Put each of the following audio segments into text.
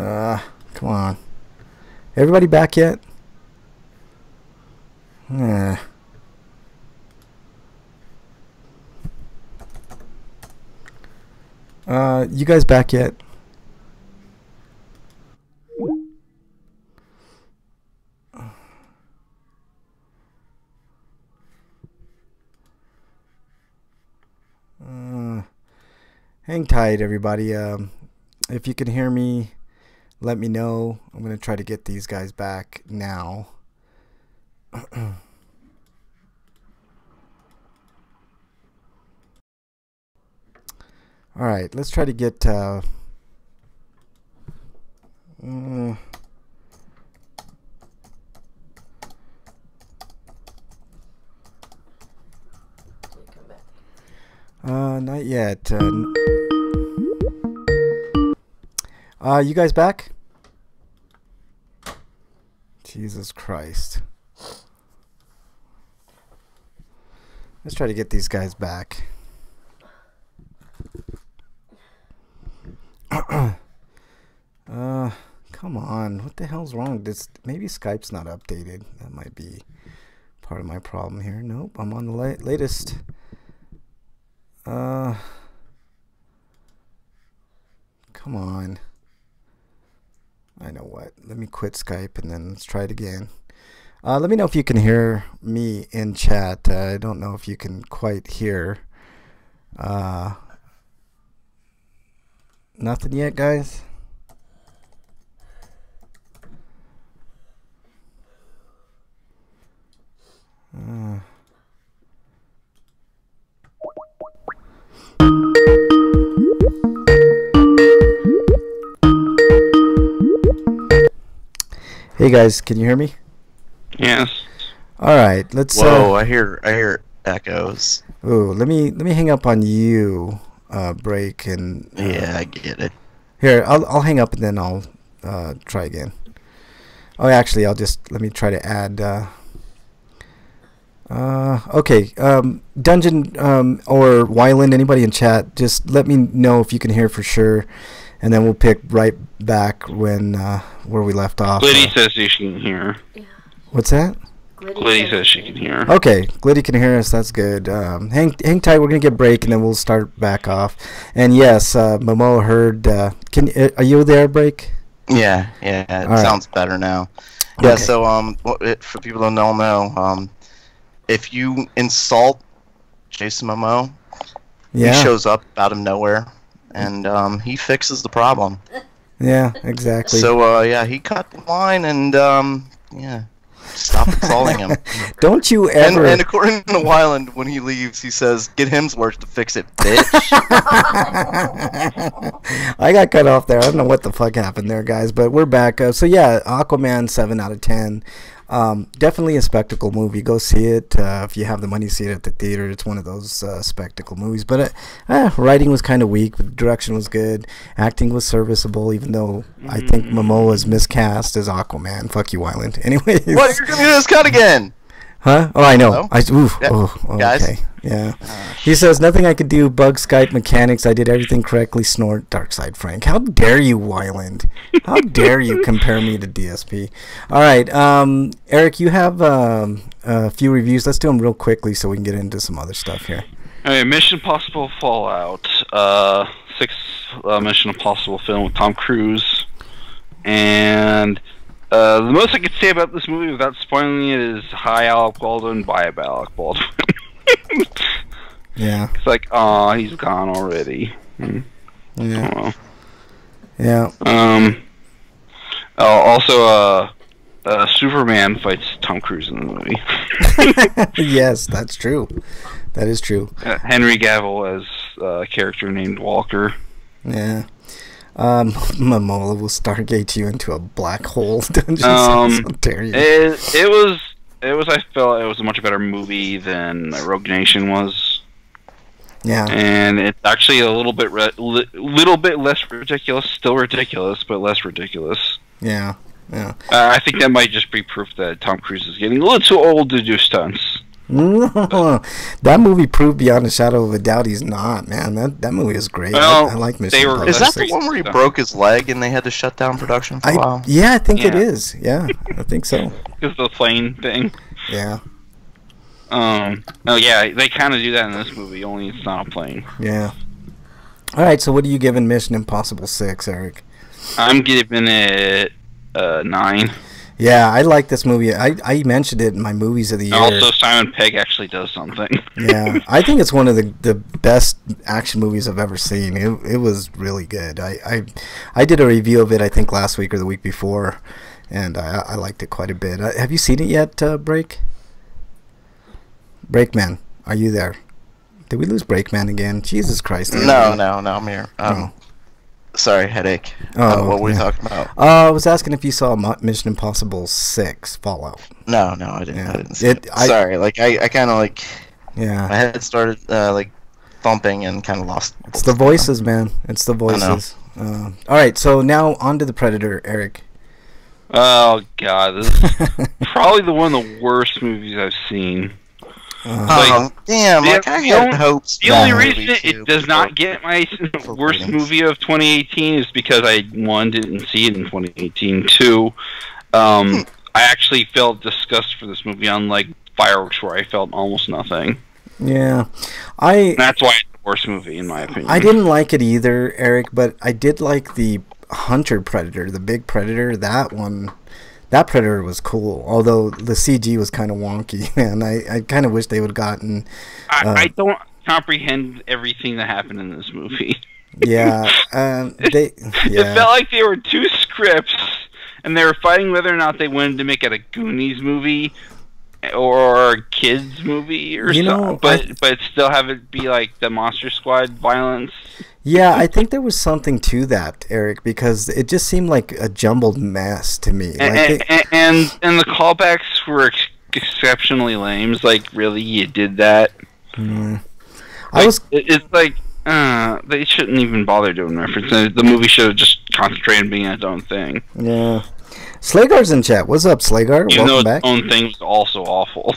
Come on. Everybody back yet? You guys back yet? Hang tight, everybody. If you can hear me, let me know. I'm going to try to get these guys back now. All right, let's try to get... not yet. You guys back? Jesus Christ. Let's try to get these guys back. Come on. What the hell's wrong? Maybe Skype's not updated. That might be part of my problem here. Nope, I'm on the latest. Come on. I know what. Let me quit Skype and then let's try it again. Let me know if you can hear me in chat. I don't know if you can quite hear. Nothing yet, guys? Hey guys, can you hear me? Yes. All right, let's. Whoa, I hear echoes. Ooh, let me hang up on you, break and. Yeah, I get it. Here, I'll hang up and then I'll try again. Oh, actually, let me try to add. Okay, Dungeon or Wyland, anybody in chat, just let me know if you can hear for sure, and then we'll pick right back when where we left off. Glitty says she can hear. Yeah. What's that? Glitty says she can hear. Okay, Glitty can hear us. That's good. Hang tight. We're gonna get a break and then we'll start back off. And yes, Momo heard. Are you there, break? Yeah, it All sounds better now. Okay. Yeah, so for people who don't know, if you insult Jason Momo, he shows up out of nowhere, and he fixes the problem. Yeah, exactly. So yeah, he cut the line, and yeah, stop insulting him. Don't you ever? And according to Wyland, when he leaves, he says, "Get Hemsworth to fix it, bitch." I got cut off there. I don't know what the fuck happened there, guys, but we're back. So yeah, Aquaman 7 out of 10. Definitely a spectacle movie. Go see it if you have the money to see it at the theater. It's one of those spectacle movies. But writing was kind of weak, but the direction was good. Acting was serviceable, even though I think Momoa was miscast as Aquaman. Fuck you, Wyland. Anyways. What? You're gonna do this cut again? Huh? Oh, I know. Hello? Guys? Okay. Yeah. He says, nothing I could do, bug Skype mechanics. I did everything correctly. Snort, Darkside Frank. How dare you, Wyland? How dare you compare me to DSP? All right. Eric, you have a few reviews. Let's do them real quickly so we can get into some other stuff here. Okay, Mission Impossible Fallout. 6th Mission Impossible film with Tom Cruise. And the most I could say about this movie without spoiling it is hi Alec Baldwin, bye Alec Baldwin. Yeah. It's like, aw, he's gone already. Yeah. Yeah. Also, Superman fights Tom Cruise in the movie. Yes, that's true. That is true. Henry Cavill as a character named Walker. Yeah. Momola will Stargate you into a black hole dungeon. How dare you? It was. I felt it was a much better movie than Rogue Nation was. Yeah. And it's actually a little bit less ridiculous. Still ridiculous, but less ridiculous. Yeah. Yeah. I think that might just be proof that Tom Cruise is getting a little too old to do stunts. That movie proved beyond a shadow of a doubt he's not, man. That movie is great. Well, I like Mission Impossible. Is that the one where he broke his leg and they had to shut down production for a while? Yeah, I think it is. Yeah, I think so. Because the plane thing. Yeah. Oh yeah, they kind of do that in this movie. Only it's not a plane. Yeah. All right. So what are you giving Mission Impossible 6, Eric? I'm giving it 9. Yeah, I like this movie. I mentioned it in my movies of the year. Also, Simon Pegg actually does something. Yeah, I think it's one of the best action movies I've ever seen. It was really good. I did a review of it, I think, last week or the week before, and I liked it quite a bit. Have you seen it yet, Breakman? Are you there? Did we lose Breakman again? Jesus Christ. No, I'm here. Sorry, headache. What were we talking about? I was asking if you saw Mission Impossible 6 Fallout. No, I didn't. I didn't see it. Sorry, I kind of Yeah. My head started thumping and kind of lost. It's the voices, man. It's the voices. All right, so now on to the Predator, Eric. Oh God, this is probably one of the worst movies I've seen. Damn! I had hopes. The only reason it does not get my worst movie of 2018 is because I didn't see it in 2018. 2, I actually felt disgust for this movie, unlike Fireworks, where I felt almost nothing. Yeah, that's why it's the worst movie in my opinion. I didn't like it either, Eric, but I did like the Hunter Predator, the big Predator. That one. That Predator was cool, although the CG was kind of wonky, and I kind of wish they would have gotten... I don't comprehend everything that happened in this movie. Yeah. It felt like they were 2 scripts, and they were fighting whether or not they wanted to make it a Goonies movie or a kids movie or something, but still have it be like the Monster Squad violence. Yeah, I think there was something to that, Eric, because it just seemed like a jumbled mess to me. And the callbacks were exceptionally lame. It's like, really, you did that? It's like they shouldn't even bother doing references. The movie should have just concentrated on being its own thing. Yeah. Slagar's in chat. What's up, Slagar? Welcome back. Its own thing was also awful.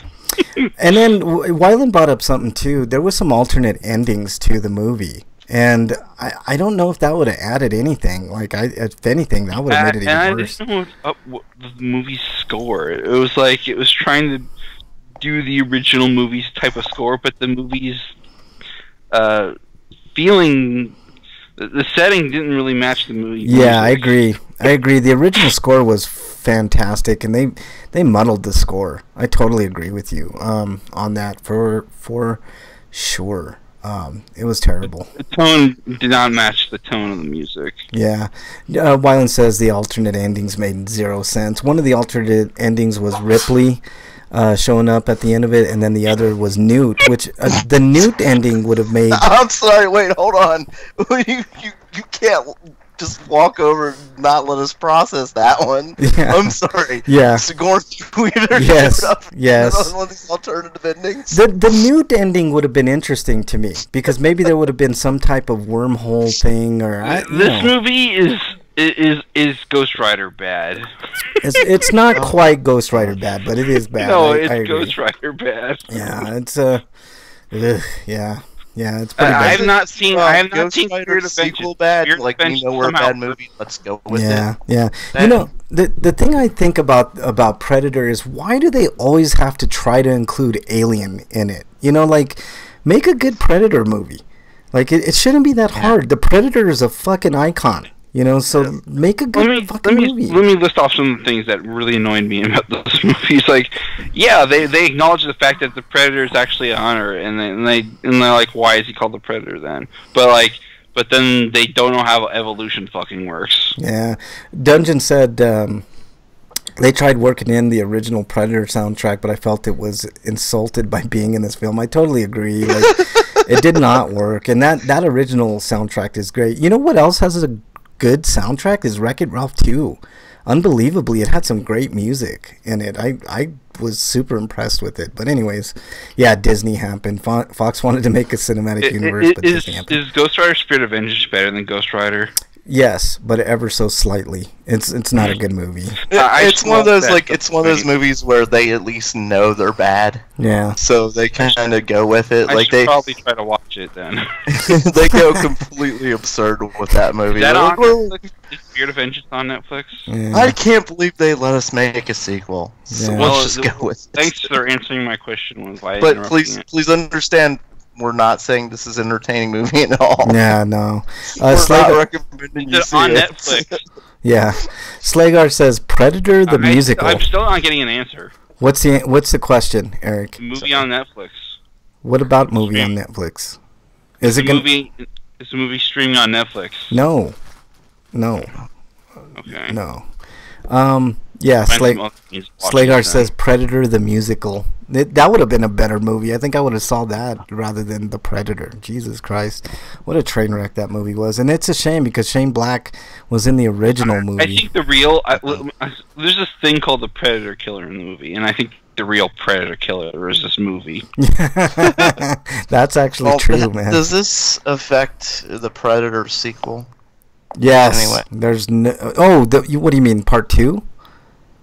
And then Wyland brought up something too. There was some alternate endings to the movie. And I don't know if that would have added anything. Like, if anything, that would have made it even worse. I didn't know what was up with the movie's score. It was like it was trying to do the original movie's type of score, but the movie's feeling, the setting didn't really match the movie. Yeah, I agree. The original score was fantastic, and they muddled the score. I totally agree with you on that for sure. It was terrible. The tone did not match the tone of the music. Yeah. Wyland says the alternate endings made 0 sense. One of the alternate endings was Ripley showing up at the end of it, and then the other was Newt, which the Newt ending would have made... I'm sorry, wait, hold on. You can't just walk over and not let us process that one. Yeah. I'm sorry. Yeah. Sigourney Weaver. Yes. One of these alternative endings. The Newt ending would have been interesting to me, because maybe there would have been some type of wormhole thing, or this movie is Ghost Rider bad. It's not quite Ghost Rider bad, but it is bad. No, it's Ghost Rider bad. Yeah, it's yeah. Yeah, it's pretty bad. I have not seen Spirit of sequel bad. Like, we know we're a bad movie. Let's go with it. Yeah. You know, the thing I think about Predator is, why do they always have to try to include Alien in it? You know, like, make a good Predator movie. Like, it shouldn't be that hard. The Predator is a fucking icon. You know, so make a good fucking movie. Let me list off some of the things that really annoyed me about this movie. It's like, yeah, they acknowledge the fact that the Predator is actually a hunter, and they're like, why is he called the Predator then? But then they don't know how evolution fucking works. Yeah, Dungeon said they tried working in the original Predator soundtrack, but I felt it was insulted by being in this film. I totally agree. Like, it did not work, and that original soundtrack is great. You know what else has a good soundtrack is Wreck-It Ralph 2. Unbelievably, it had some great music in it. I was super impressed with it. But anyways, yeah, Disney happened. Fox wanted to make a cinematic universe, but Disney happened. Is Ghost Rider Spirit of Vengeance better than Ghost Rider? Yes, but ever so slightly. It's not a good movie. It's one of those movies where they at least know they're bad. Yeah. So they kind of go with it. I should probably try to watch it then. They go completely absurd with that movie. Is that on Netflix? Is Spirit of Vengeance on Netflix? Yeah. I can't believe they let us make a sequel. So Yeah. let's just go with it. Thanks for answering my question. But please understand, we're not saying this is an entertaining movie at all. Yeah, no. We're not recommending you see on it. Netflix. Yeah. Slagar says Predator the musical. I'm still not getting an answer. What's the question, Eric? Movie on Netflix. What about movie on Netflix? Is the movie streaming on Netflix? No. Okay. No. Yeah, Slagar says Predator the musical. That would have been a better movie. I think I would have saw that rather than The Predator. Jesus Christ. What a train wreck that movie was. And it's a shame because Shane Black was in the original movie. I think there's this thing called the Predator Killer in the movie, and I think the real Predator Killer is this movie. That's actually true, man. Does this affect the Predator sequel? Yes. Anyway. There's no... Oh, what do you mean, part 2?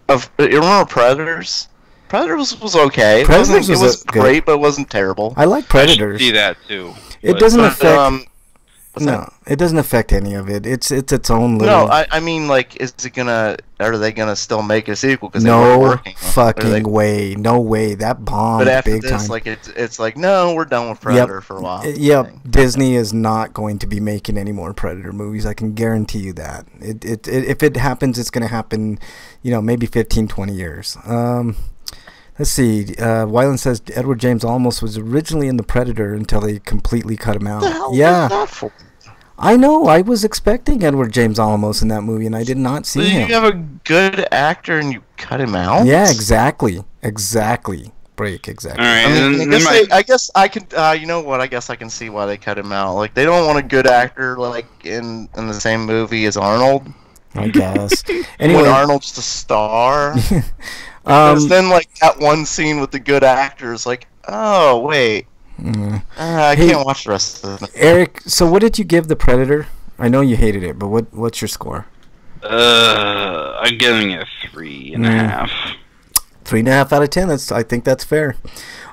You remember Predators? Predators was okay. Predators it was great, but it wasn't terrible. I like Predators. I see that too. It doesn't affect. It doesn't affect any of it. It's its own little. No, I mean, like, are they gonna still make a sequel? Because no fucking way, no way. That bombed but after big this, time. like, it's like, no, we're done with Predator for a while. Yep, Disney is not going to be making any more Predator movies. I can guarantee you that. If it happens, it's gonna happen. Maybe 15, 20 years. Let's see. Wyland says Edward James Olmos was originally in The Predator until they completely cut him out. What the hell was that for? I know. I was expecting Edward James Olmos in that movie, and I did not see him. You have a good actor and you cut him out? Yeah, exactly. Break, exactly. All right, I guess I can. You know what? I guess I can see why they cut him out. Like, they don't want a good actor like in the same movie as Arnold. I guess. Anyway, when Arnold's the star. Because then, like, that one scene with the good actors, like, oh wait, I can't watch the rest of it. Eric, so what did you give The Predator? I know you hated it, but what's your score? I'm giving it 3.5. 3.5 out of 10. I think that's fair.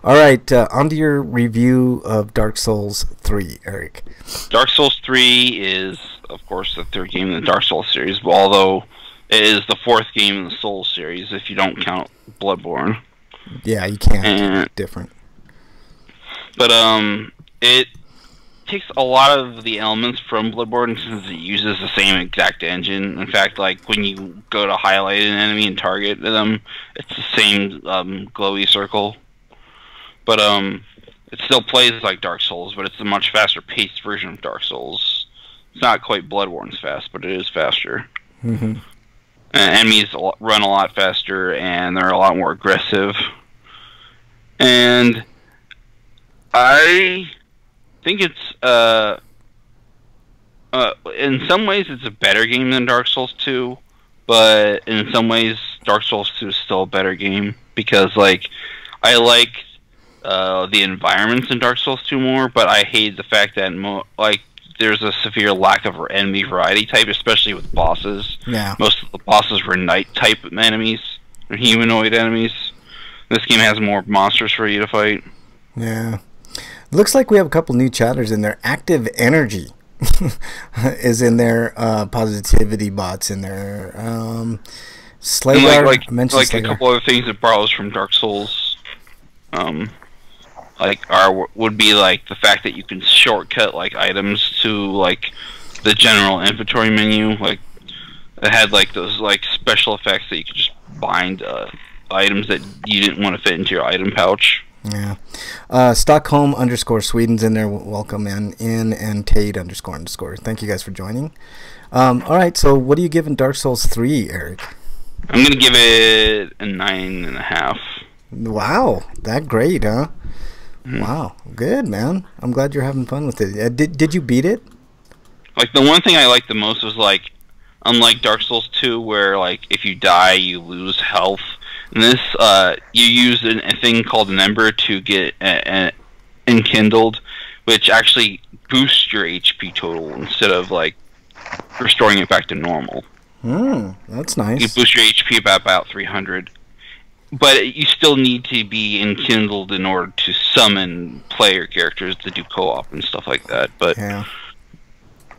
All right, on to your review of Dark Souls 3, Eric. Dark Souls 3 is, of course, the third game in the Dark Souls series, but although it is the fourth game in the Souls series, if you don't count Bloodborne. Yeah, you can't. Different. But it takes a lot of the elements from Bloodborne since it uses the same exact engine. In fact, like, when you go to highlight an enemy and target them, it's the same glowy circle. But it still plays like Dark Souls, but it's a much faster paced version of Dark Souls. It's not quite Bloodborne's fast, but it is faster. Mm-hmm. Enemies run a lot faster, and they're a lot more aggressive. And I think it's in some ways it's a better game than Dark Souls 2, but in some ways Dark Souls 2 is still a better game because, like, I like the environments in Dark Souls 2 more, but I hate the fact that there's a severe lack of enemy variety type, especially with bosses. Yeah. Most of the bosses were knight type enemies or humanoid enemies. This game has more monsters for you to fight. Yeah. Looks like we have a couple new chatters in there. Active Energy is in there. Positivity Bots in there. Slagar mentioned Slagar. A couple other things it borrows from Dark Souls. Would be like the fact that you can shortcut like items to like the general inventory menu. Like, it had like those like special effects that you could just bind items that you didn't want to fit into your item pouch. Yeah. Stockholm _ Sweden's in there. Welcome in and Tate __. Thank you guys for joining. All right. So what are you giving Dark Souls 3, Eric? I'm gonna give it a 9.5. Wow, that great, huh? Mm-hmm. Wow, good, man. I'm glad you're having fun with it. Did you beat it? Like, the one thing I liked the most was, like, unlike Dark Souls 2, where, like, if you die, you lose health. In this, you use a thing called an Ember to get enkindled, which actually boosts your HP total instead of, like, restoring it back to normal. That's nice. You boost your HP by about 300. But you still need to be enkindled in order to summon player characters to do co-op and stuff like that. But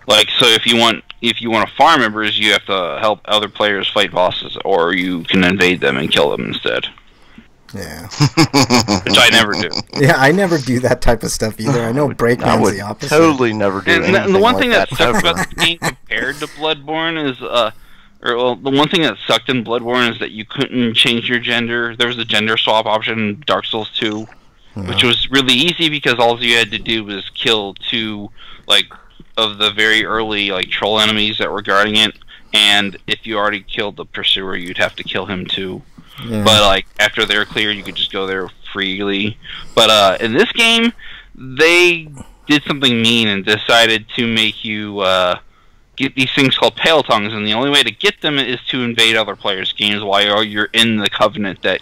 like, so if you want to farm members, you have to help other players fight bosses, or you can invade them and kill them instead. Yeah. Which I never do. Yeah, I never do that type of stuff either. I know Breakman's the opposite. Totally never do anything And the one like thing that sucks ever. about the game compared to Bloodborne is, the one thing that sucked in Bloodborne is that you couldn't change your gender. There was a gender swap option in Dark Souls 2, which was really easy because all you had to do was kill 2, like, of the very early, like, troll enemies that were guarding it, and if you already killed the pursuer, you'd have to kill him too. But, like, after they're cleared, you could just go there freely. But in this game, they did something mean and decided to make you get these things called pale tongues, and the only way to get them is to invade other players' games while you're in the covenant that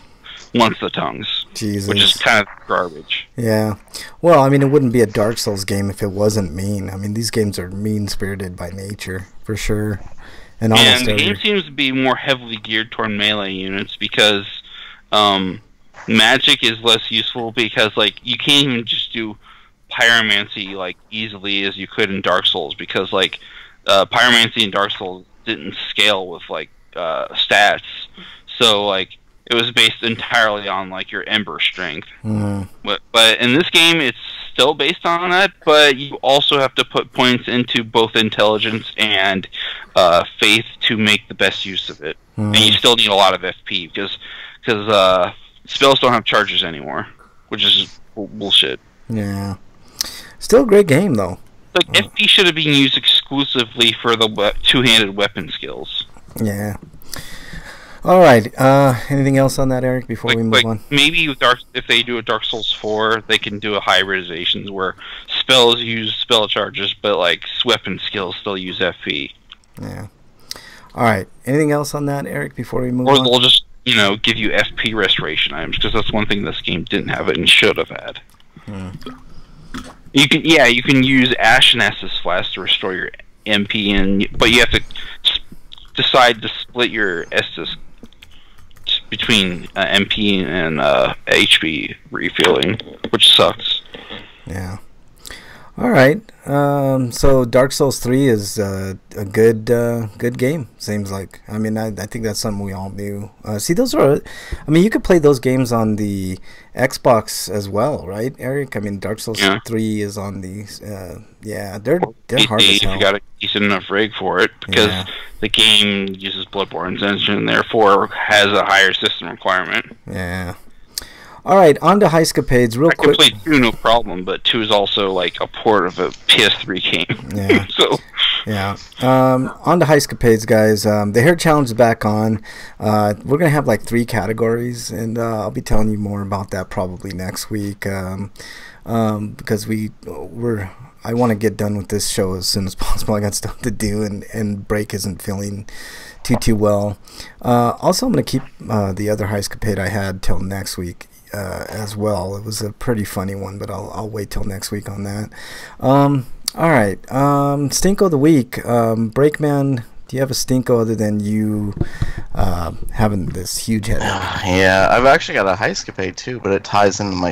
wants the tongues. Jesus. Which is kind of garbage. Yeah. Well, I mean, it wouldn't be a Dark Souls game if it wasn't mean. I mean, these games are mean-spirited by nature, for sure. And the game seems to be more heavily geared toward melee units because magic is less useful because, like, you can't even just do pyromancy, like, easily as you could in Dark Souls because, like, pyromancy in Dark Souls didn't scale with, like, stats. So, like, it was based entirely on, like, your ember strength. But in this game, it's still based on that, but you also have to put points into both intelligence and faith to make the best use of it. And you still need a lot of FP, because spells don't have charges anymore, which is bullshit. Yeah. Still a great game, though. Like, FP should have been used exclusively for the two-handed weapon skills. Yeah. All right. Anything else on that, Eric? Before we move on, maybe if they do a Dark Souls 4, they can do a hybridizations where spells use spell charges, but like weapon skills still use FP. Yeah. All right. Anything else on that, Eric? Before we move on, or they'll just give you FP restoration items because that's one thing this game didn't have and should have had. You can use Ash and Estus Flask to restore your MP, but you have to decide to split your Estus between MP and HP refilling, which sucks. Yeah. All right. So Dark Souls 3 is a good game, seems like. I mean, I think that's something we all knew. See, those are... I mean, you could play those games on the Xbox as well, right, Eric? I mean, Dark Souls 3 is on the... yeah, they're hard as hell. If you got a decent enough rig for it, because the game uses Bloodborne's engine, and therefore has a higher system requirement. Yeah. All right, on to Heiscapades real quick. I can play 2 no problem, but 2 is also like a port of a PS3 game. Yeah. So. Yeah. On to Heiscapades, guys. The hair challenge is back on. We're gonna have like 3 categories, and I'll be telling you more about that probably next week. Because I want to get done with this show as soon as possible. I got stuff to do, and Break isn't feeling too well. Also, I'm gonna keep the other Heiscapade I had till next week. As well. It was a pretty funny one, but I'll wait till next week on that. All right. Stinko of the week. Breakman, do you have a stinko other than you having this huge headache? Yeah, I've actually got a Heiscapade too, but it ties into my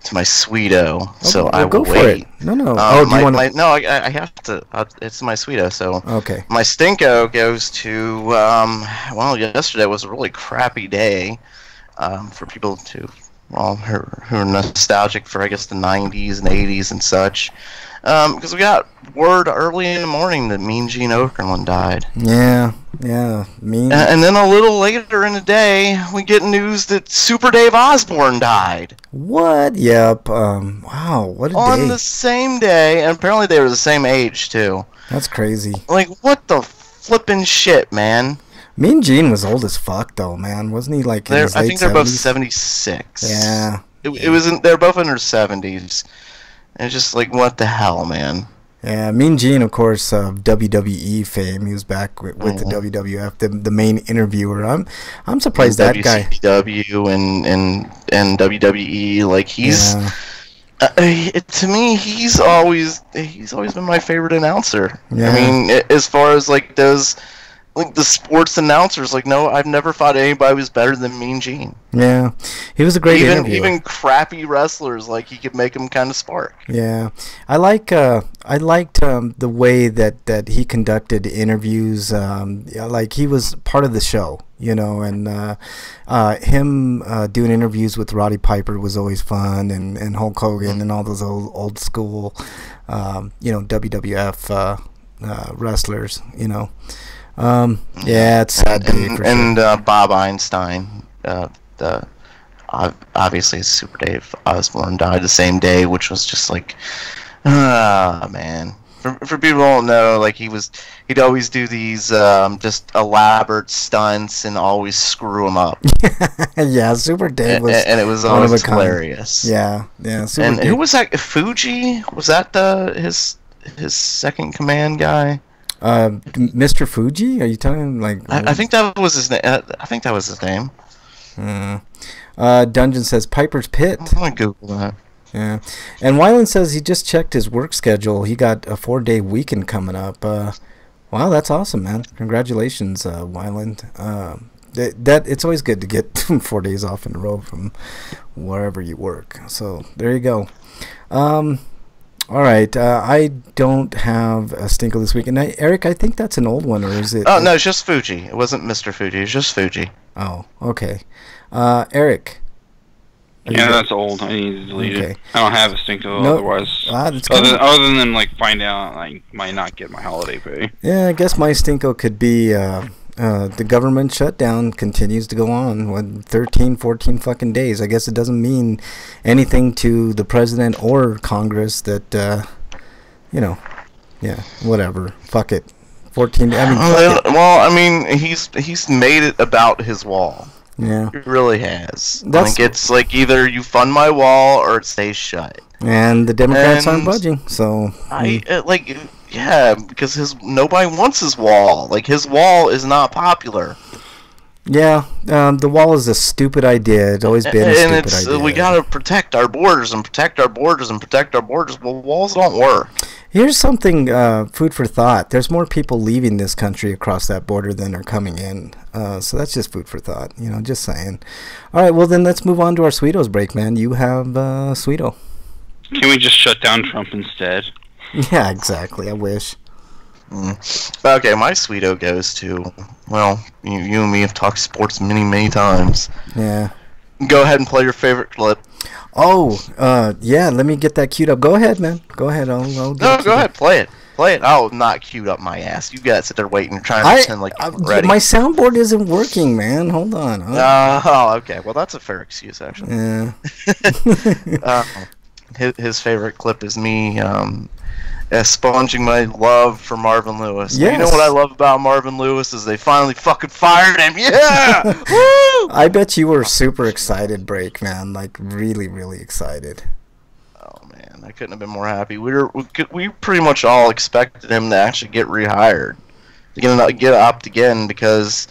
Sweeto, so I will go wait. For it. No. No, I have to. It's my Sweeto, so okay. My Stinko goes to well, yesterday was a really crappy day. For people who are nostalgic for, I guess, the 90s and 80s and such. Because we got word early in the morning that Mean Gene Okerlund died. Yeah, Mean. And then a little later in the day, we get news that Super Dave Osborne died. What? Yep. Wow, what a day. On the same day, and apparently they were the same age, too. That's crazy. Like, what the flippin' shit, man? Mean Gene was old as fuck, though, man. Wasn't he like in his late 70s? I think they're both 76. Yeah. They're both in their 70s. And it's just like, what the hell, man? Yeah, Mean Gene, of course, of WWE fame. He was back with the WWF, the main interviewer. I'm surprised that guy. WCW and WWE, like he's To me, he's always been my favorite announcer. Yeah. I mean, as far as like those, like the sports announcers, like no, I've never thought anybody was better than Mean Gene. Yeah, he was a great interviewer. Even crappy wrestlers, like he could make them kind of spark. Yeah, I liked the way that he conducted interviews. Yeah, like he was part of the show, you know, and him doing interviews with Roddy Piper was always fun, and Hulk Hogan and all those old school, you know, WWF wrestlers, you know. Yeah, it's sad day for sure. Bob Einstein, obviously Super Dave Osborne died the same day, which was just like, man. For people who don't know, like he'd always do these just elaborate stunts and always screw them up. Yeah, Super Dave was, and it was always hilarious. Yeah, Super and Dave. who was that? Fuji? Was that his second command guy? Mr. Fuji? Are you telling him like? I think that was his name. I think that was his name. Dungeon says Piper's Pit. I'm gonna Google that. Yeah, and Wyland says he just checked his work schedule. He got a 4-day weekend coming up. Wow, that's awesome, man! Congratulations, Wyland. That it's always good to get 4 days off in a row from wherever you work. So there you go. All right, I don't have a Stinkle this week. And Eric, I think that's an old one, or is it? Oh, no, it's just Fuji. It wasn't Mr. Fuji. It's just Fuji. Oh, okay. Eric. Yeah, that's old. I need to delete it. I don't have a Stinkle otherwise. Other than like find out I might not get my holiday pay. Yeah, I guess my Stinkle could be the government shutdown continues to go on with 13, 14 fucking days. I guess it doesn't mean anything to the president or Congress that, you know, yeah, whatever. Fuck it. 14. I mean, well, I mean, he's made it about his wall. Yeah, he really has. Like it's like either you fund my wall or it stays shut. And the Democrats aren't budging, so yeah, because nobody wants his wall. Like his wall is not popular. Yeah, the wall is a stupid idea. It's always been a stupid idea. We gotta protect our borders and protect our borders and protect our borders. Well, walls don't work. Here's something, food for thought. There's more people leaving this country across that border than are coming in. So that's just food for thought. You know, just saying. All right, well then let's move on to our Sweetos break, man. You have Sweeto. Can we just shut down Trump instead? Yeah, exactly. I wish. Okay, my Sweeto goes to, well, you and me have talked sports many times. Yeah. Go ahead and play your favorite clip. Oh, yeah, let me get that queued up. Go ahead, man. Go ahead. I'll no, go ahead. Play it. Play it. Oh, not queued up my ass. You guys sit there waiting and trying to pretend like you're ready. My soundboard isn't working, man. Hold on. Oh, okay. Well, that's a fair excuse, actually. Yeah. His favorite clip is me sponging my love for Marvin Lewis. Yes. You know what I love about Marvin Lewis is they finally fucking fired him. Yeah! Woo! I bet you were super excited, Break, man. Like, really excited. Oh, man. I couldn't have been more happy. We pretty much all expected him to actually get rehired. To get upped again because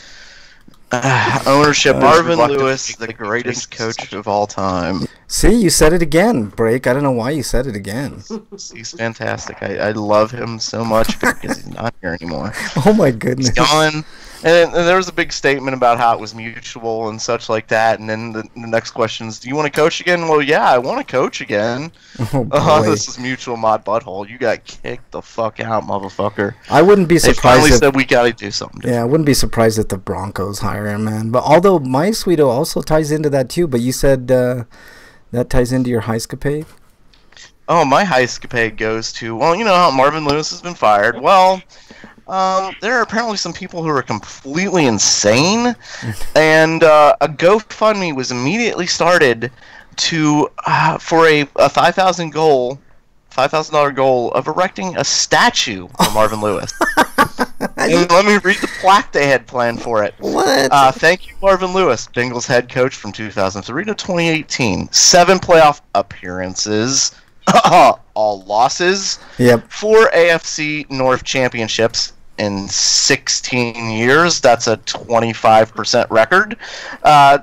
ownership, Marvin Lewis, the greatest coach of all time. See, you said it again, Break. I don't know why you said it again. He's fantastic. I love him so much because he's not here anymore. Oh my goodness. He's gone. And there was a big statement about how it was mutual and such like that. And then the next question is, do you want to coach again? Well, yeah, I want to coach again. Oh, this is mutual mod butthole. You got kicked the fuck out, motherfucker. I wouldn't be surprised. They finally said we got to do something different. Yeah, I wouldn't be surprised if the Broncos hire him, man. But although my Sweeto also ties into that too, but you said that ties into your Heiscapade? Oh, my Heiscapade goes to, well, you know how Marvin Lewis has been fired. Well, there are apparently some people who are completely insane, and a GoFundMe was immediately started to for a $5,000 goal of erecting a statue for Marvin Lewis. And let me read the plaque they had planned for it. What? Thank you, Marvin Lewis, Bengals head coach from 2003 to 2018. 7 playoff appearances, all losses. Yep. 4 AFC North championships, in 16 years. That's a 25% record.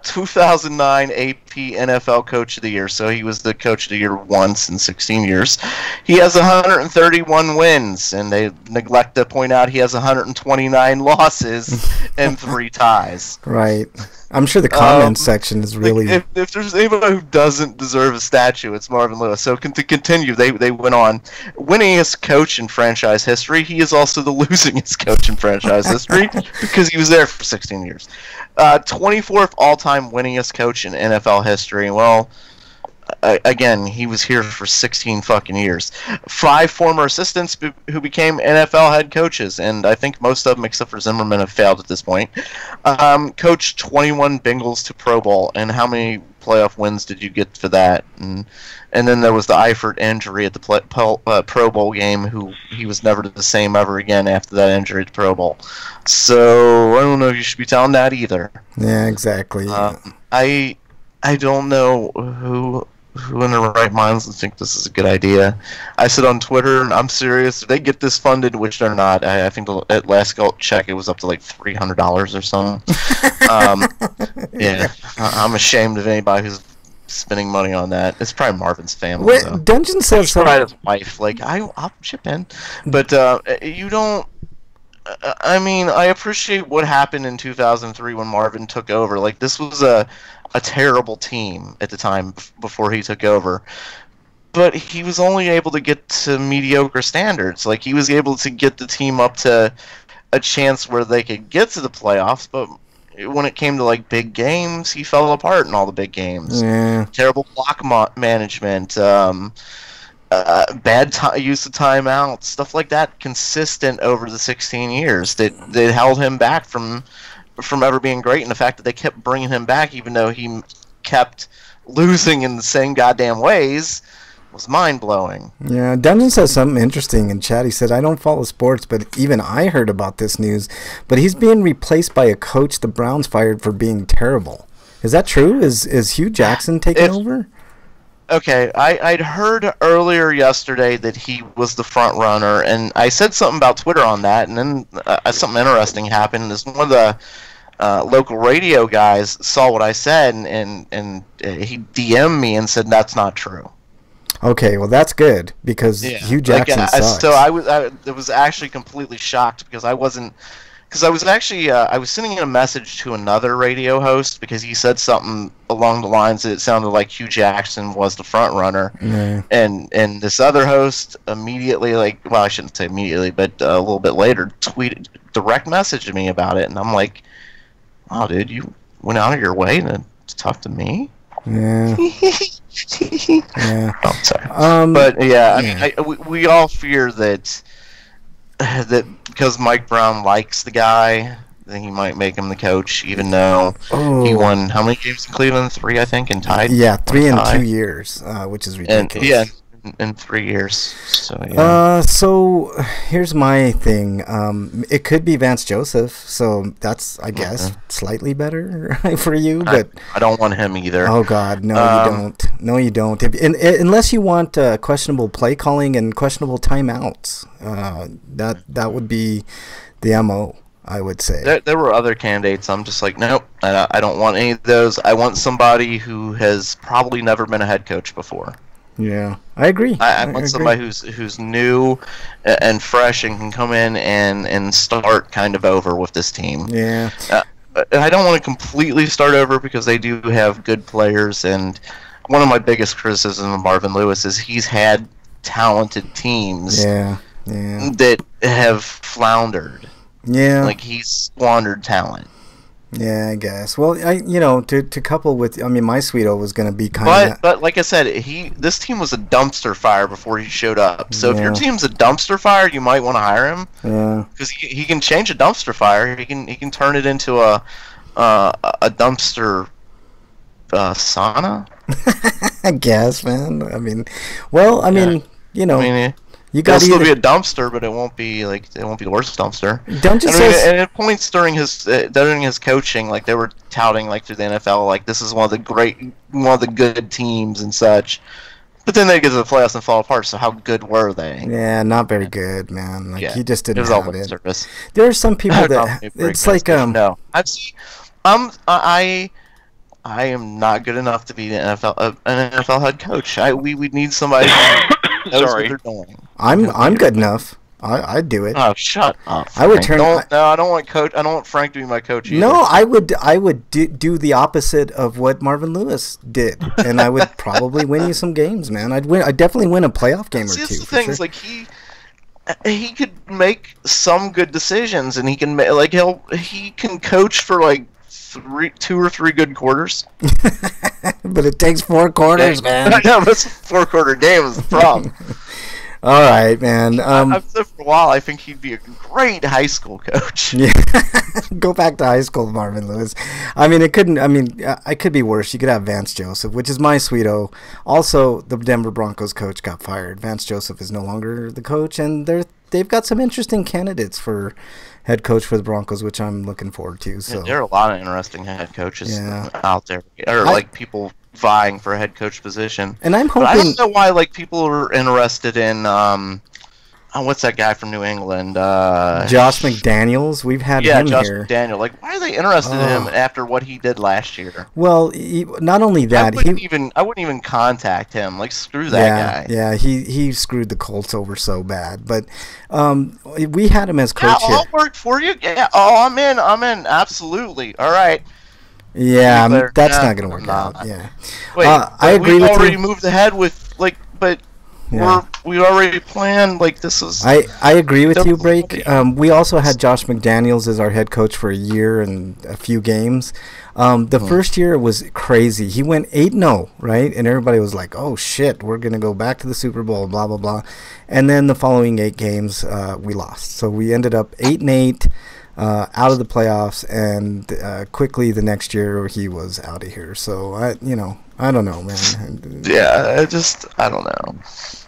2009 AP NFL Coach of the Year. So he was the Coach of the Year once in 16 years. He has 131 wins, and they neglect to point out he has 129 losses and 3 ties. Right. I'm sure the comment section is really... If there's anybody who doesn't deserve a statue, it's Marvin Lewis. So to continue, they went on. Winningest coach in franchise history. He is also the losingest coach in franchise history because he was there for 16 years. 24th all-time winningest coach in NFL history. Well, again, he was here for 16 fucking years. 5 former assistants who became NFL head coaches, and I think most of them, except for Zimmerman, have failed at this point. Coached 21 Bengals to Pro Bowl, and how many playoff wins did you get for that? And then there was the Eifert injury at the Pro Bowl game, he was never the same ever again after that injury at the Pro Bowl. So I don't know if you should be telling that either. Yeah, exactly. I don't know who in their right minds would think this is a good idea. I said on Twitter, and I'm serious, if they get this funded, which they're not, I think at last check it was up to like $300 or something. Yeah, I'm ashamed of anybody who's spending money on that. It's probably Marvin's family. Wait, Dungeon says so. Probably his wife. Like, I'll chip in. But you don't... I mean, I appreciate what happened in 2003 when Marvin took over. Like, this was a terrible team at the time before he took over. But he was only able to get to mediocre standards. Like, he was able to get the team up to a chance where they could get to the playoffs, but when it came to, like, big games, he fell apart in all the big games. Yeah. Terrible clock management, bad use of timeouts, stuff like that, consistent over the 16 years that held him back from ever being great, and the fact that they kept bringing him back even though he kept losing in the same goddamn ways was mind-blowing. Yeah, Dungeon says something interesting in chat. He said, I don't follow sports, but even I heard about this news, but he's being replaced by a coach the Browns fired for being terrible. Is that true? Is Hugh Jackson taking over? Okay, I'd heard earlier yesterday that he was the front runner, and I said something about Twitter on that, and then something interesting happened. Is one of the local radio guys saw what I said, and he DM'd me and said that's not true. Okay, well that's good because Hugh Jackson sucks. So I was actually completely shocked because I wasn't. Because I was actually I was sending a message to another radio host because he said something along the lines that it sounded like Hugh Jackson was the front runner, and this other host immediately, like, well, I shouldn't say immediately, but a little bit later, direct messaged me about it, and I'm like, wow, dude, you went out of your way to talk to me? Yeah. Yeah. Oh, sorry. But yeah, I mean, we all fear that because Mike Brown likes the guy, then he might make him the coach, even though he won how many games in Cleveland? 3, I think, and tied. Yeah, 3 in 2 years, which is ridiculous. In 3 years. So yeah. So here's my thing. It could be Vance Joseph, so that's, I guess, slightly better for you. But I don't want him either. Oh God, no, you don't. No, you don't. Unless you want questionable play calling and questionable timeouts, that would be the MO. I would say there were other candidates. I'm just like, nope, I don't want any of those. I want somebody who has probably never been a head coach before. Yeah, I agree. I want somebody who's new and fresh and can come in and start kind of over with this team. Yeah. I don't want to completely start over because they do have good players, and one of my biggest criticisms of Marvin Lewis is he's had talented teams that have floundered. Yeah. Like, he's squandered talent. Yeah, I guess. Well, to couple with, I mean, my Sweeto was going to be kind of... But like I said, this team was a dumpster fire before he showed up. So if your team's a dumpster fire, you might want to hire him. Yeah. Because he can change a dumpster fire. He can turn it into a dumpster sauna. I guess, man. I mean, well, I mean, you got it'll still be a dumpster, but it won't be the worst dumpster. Dungeon says, and at points during his coaching, like, they were touting, like, through the NFL, like, this is one of the good teams and such. But then they get to the playoffs and fall apart. So how good were they? Yeah, not very good, man. Like he just didn't it was have all it. service. There are some people that it's like no. I am not good enough to be an NFL head coach. We would need somebody who knows what they're doing. I'm good enough. I'd do it. Oh, shut up! Frank. I would turn. No, I don't want coach. I don't want Frank to be my coach either. No, I would do the opposite of what Marvin Lewis did, and I would probably win you some games, man. I'd definitely win a playoff game or two. That's the thing. Is like he could make some good decisions, and he can he can coach for like 2 or 3 good quarters. But it takes 4 quarters, man. I know, that's a 4-quarter game is the problem. All right, man. I've said for a while I think he'd be a great high school coach. Yeah, go back to high school, Marvin Lewis. I mean, it couldn't. I mean, it could be worse. You could have Vance Joseph, which is my sweeto. Also, the Denver Broncos coach got fired. Vance Joseph is no longer the coach, and they've got some interesting candidates for head coach for the Broncos, which I'm looking forward to. So there are a lot of interesting head coaches out there, or like people vying for a head coach position. And I'm hoping. But I don't know why like people are interested in what's that guy from New England? Josh McDaniels. We've had him Josh here. McDaniel. Like, why are they interested in him after what he did last year? Well, not only that, I wouldn't even contact him. Like, screw that guy. Yeah, he screwed the Colts over so bad. But we had him as coach here. I'll work for you. Yeah. Oh, I'm in. Absolutely. All right. Yeah, that's not going to work out. Yeah. Wait, I agree with you. We've already moved ahead with but. Yeah. We already planned, like, this is... I agree with you, Break. We also had Josh McDaniels as our head coach for a year and a few games. The first year was crazy. He went 8-0, right? And everybody was like, oh, shit, we're going to go back to the Super Bowl, blah, blah, blah. And then the following 8 games, we lost. So we ended up 8-8, out of the playoffs, and quickly the next year he was out of here. So, I don't know, man. Yeah, I don't know.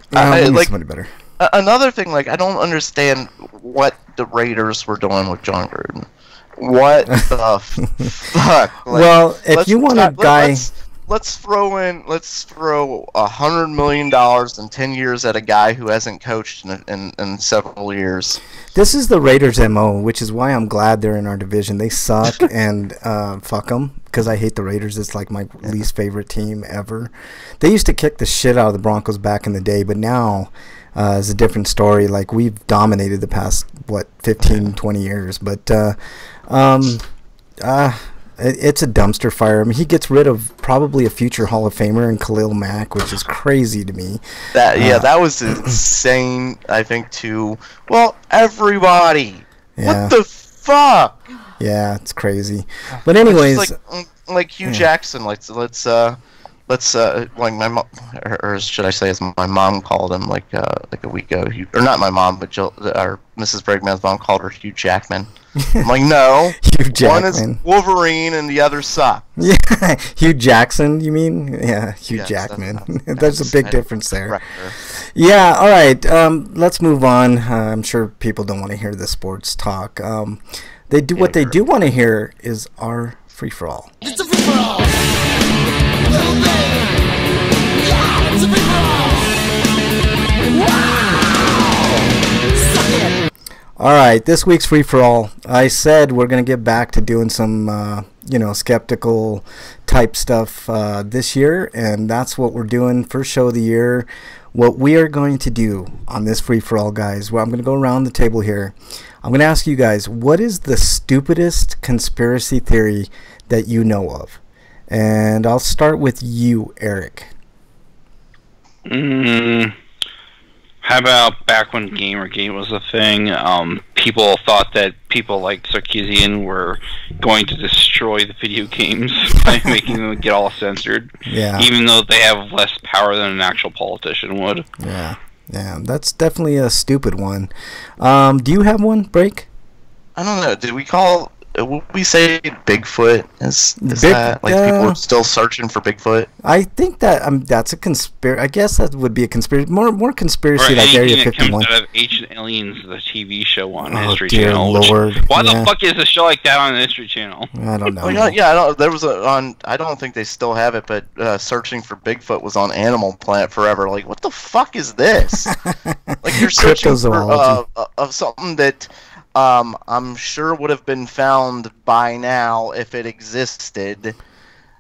Like somebody better. Another thing, like, I don't understand what the Raiders were doing with John Gruden. What the fuck? Like, well, if you want a guy... Let's throw $100 million in 10 years at a guy who hasn't coached in several years. This is the Raiders' MO, which is why I'm glad they're in our division. They suck, and fuck them, because I hate the Raiders. It's like my least favorite team ever. They used to kick the shit out of the Broncos back in the day, but now it's a different story. Like, we've dominated the past, 15, 20 years. But it's a dumpster fire. I mean, he gets rid of probably a future Hall of Famer in Khalil Mack, which is crazy to me. That was insane, I think, too. Well, everybody. Yeah. What the fuck? Yeah, it's crazy. But anyways, like Hugh Jackson, let's like my mom, or should I say, as my mom called him like a week ago, or not my mom, but our Mrs. Bregman's mom called her Hugh Jackman. I'm like, no, Hugh Jackman. One is Wolverine and the other suck. Yeah, Hugh Jackson, you mean? Yeah, Hugh Jackman. There's a big difference there. Yeah, all right. Let's move on. I'm sure people don't want to hear the sports talk. What they do want to hear is our free for all. It's a free for all. Little baby. Yeah, it's a free for all. Wow! Suck it. All right, this week's free for all. I said we're gonna get back to doing some, skeptical type stuff this year, and that's what we're doing. First show of the year. What we are going to do on this free for all, guys. Well, I'm gonna go around the table here. I'm gonna ask you guys, what is the stupidest conspiracy theory that you know of? And I'll start with you, Eric. How about back when Gamergate was a thing? People thought that people like Sarkeesian were going to destroy the video games by making them get all censored. Yeah. Even though they have less power than an actual politician would. Yeah, that's definitely a stupid one. Do you have one, Break? I don't know. Did we call would we say Bigfoot is Big- that like people are still searching for Bigfoot? I think that that's a conspiracy. I guess that would be a conspiracy, more conspiracy Or like anything Area that 51. comes out of Ancient Aliens, the TV show on Oh, History dear Channel. which- Lord. Why Yeah. the fuck is a show like that on the History Channel? I don't know. Oh, yeah, I don't, there was I don't think they still have it, but Searching for Bigfoot was on Animal Planet forever. Like, what the fuck is this? Like, you're searching for Cryptozoology. of something that I'm sure would have been found by now if it existed.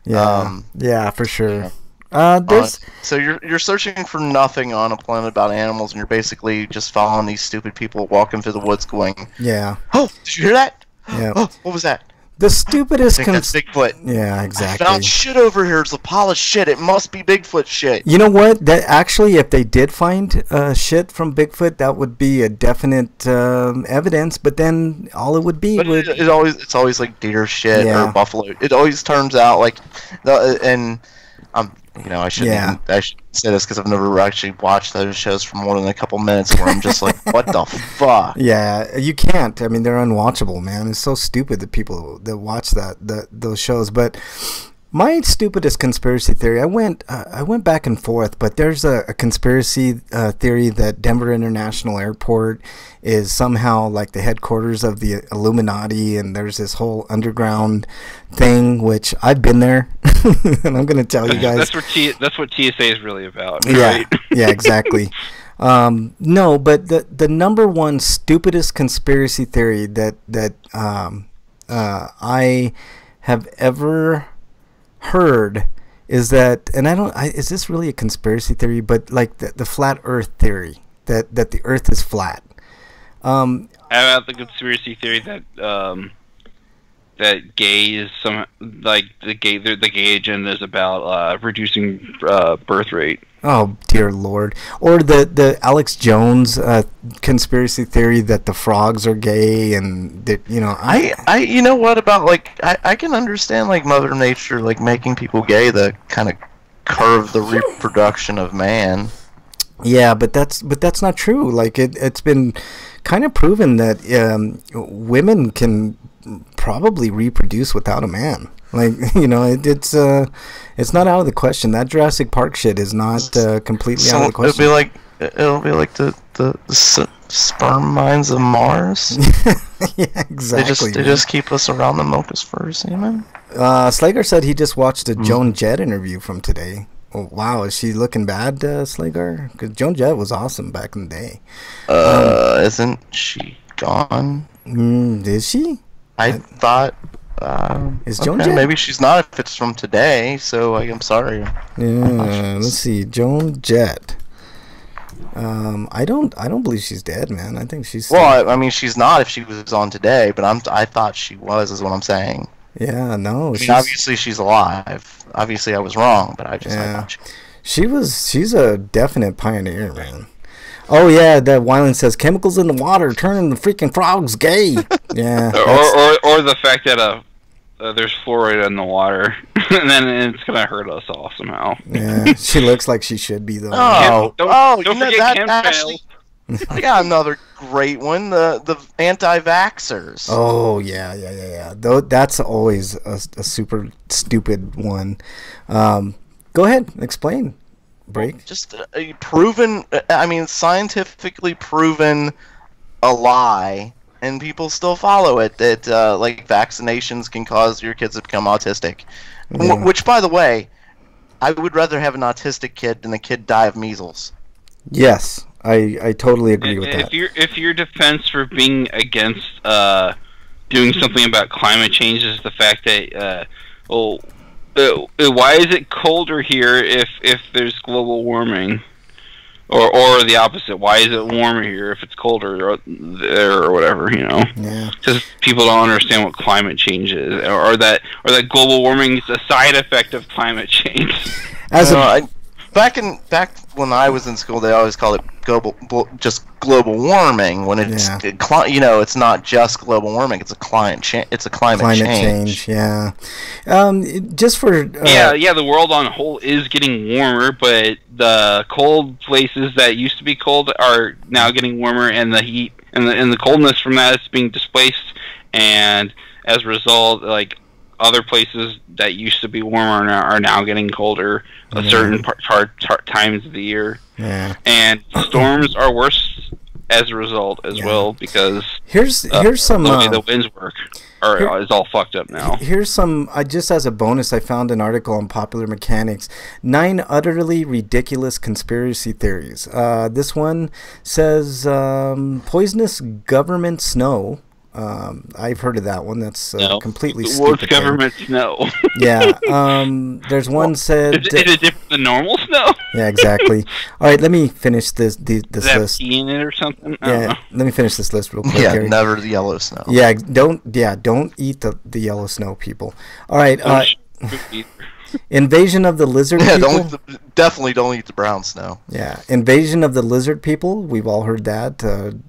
Yeah, yeah, for sure. So you're searching for nothing on a planet about animals, and you're basically just following these stupid people walking through the woods, going, yeah, "Oh, did you hear that? yeah. Oh, what was that? The stupidest I think that's Bigfoot. Yeah, I exactly. found shit over here. It's a polished shit. It must be Bigfoot shit." You know what? That actually, if they did find shit from Bigfoot, that would be a definite evidence. But then all it would be But would it's always like deer shit Yeah. or buffalo. It always turns out like I shouldn't Yeah. I should say this because I've never actually watched those shows for more than a couple minutes where I'm just like, what the fuck? Yeah, you can't. I mean, they're unwatchable, man. It's so stupid that people that watch those shows. But my stupidest conspiracy theory, I went back and forth, but there's a conspiracy theory that Denver International Airport is somehow like the headquarters of the Illuminati, and there's this whole underground thing, which I've been there, and I'm gonna tell you guys. That's what TSA is really about. Yeah, Right? yeah, exactly. No, but the number one stupidest conspiracy theory that I have ever heard is that, and is this really a conspiracy theory? But like the flat Earth theory, that the Earth is flat. How about the conspiracy theory that gay is some like the gay agenda is about reducing birth rate. Oh dear Lord! Or the Alex Jones conspiracy theory that the frogs are gay, and that I you know what about like I can understand like Mother Nature like making people gay to kind of curve the reproduction of man. Yeah, but that's not true. Like it's been kind of proven that women can probably reproduce without a man. Like it's not out of the question. That Jurassic Park shit is not completely out of the question. It'll be like the sperm mines of Mars. Yeah, exactly. They just keep us around the milk as fur semen. Slager said he just watched a Joan Jett interview from today. Oh, wow, is she looking bad, Slager? Because Joan Jett was awesome back in the day. Isn't she gone? Is she? I thought. Is Joan Jett? Maybe she's not if it's from today. So I'm sorry. Yeah, let's see, Joan Jett. I don't believe she's dead, man. I think she's. Well, I mean, she's not if she was on today, but I thought she was, is what I'm saying. Yeah, no. I mean, obviously she's alive. Obviously I was wrong, but I thought she's a definite pioneer, man. Oh yeah, that Wyland says chemicals in the water turning the freaking frogs gay. Yeah. or the fact that there's fluoride in the water, and then it's gonna hurt us all somehow. Yeah, she looks like she should be though. Don't forget chemtrails. I got another great one. The anti-vaxxers. Oh yeah. Though that's always a super stupid one. Go ahead, explain. Break. Just proven. I mean, scientifically proven a lie, and people still follow it. That like vaccinations can cause your kids to become autistic. Yeah. Which, by the way, I would rather have an autistic kid than a kid die of measles. Yes, I totally agree with that. If your defense for being against doing something about climate change is the fact that why is it colder here if there's global warming, or the opposite? Why is it warmer here if it's colder there or whatever? Yeah. Because people don't understand what climate change is, or that global warming is a side effect of climate change. Back when I was in school, they always called it global warming. When it's it's not just global warming; it's a climate change. Yeah. Just for the world on whole is getting warmer, but the cold places that used to be cold are now getting warmer, and the heat and the coldness from that is being displaced, and as a result, like other places that used to be warmer are now getting colder at certain times of the year. Yeah. And storms are worse as a result as well, because here's some the way the winds work is all fucked up now. Here's some, just as a bonus, I found an article on Popular Mechanics, 9 utterly ridiculous conspiracy theories. This one says poisonous government snow. I've heard of that one. That's completely stupid. What's government snow? Yeah. There's one said. Is it different than normal snow? Yeah, exactly. All right, let me finish this list. Pee in it or something? Yeah, let me finish this list real quick. Yeah, Gary. never the yellow snow. Yeah, don't eat the yellow snow, people. All right. Invasion of the lizard people. Definitely don't eat the brown snow. Yeah, invasion of the lizard people. We've all heard that.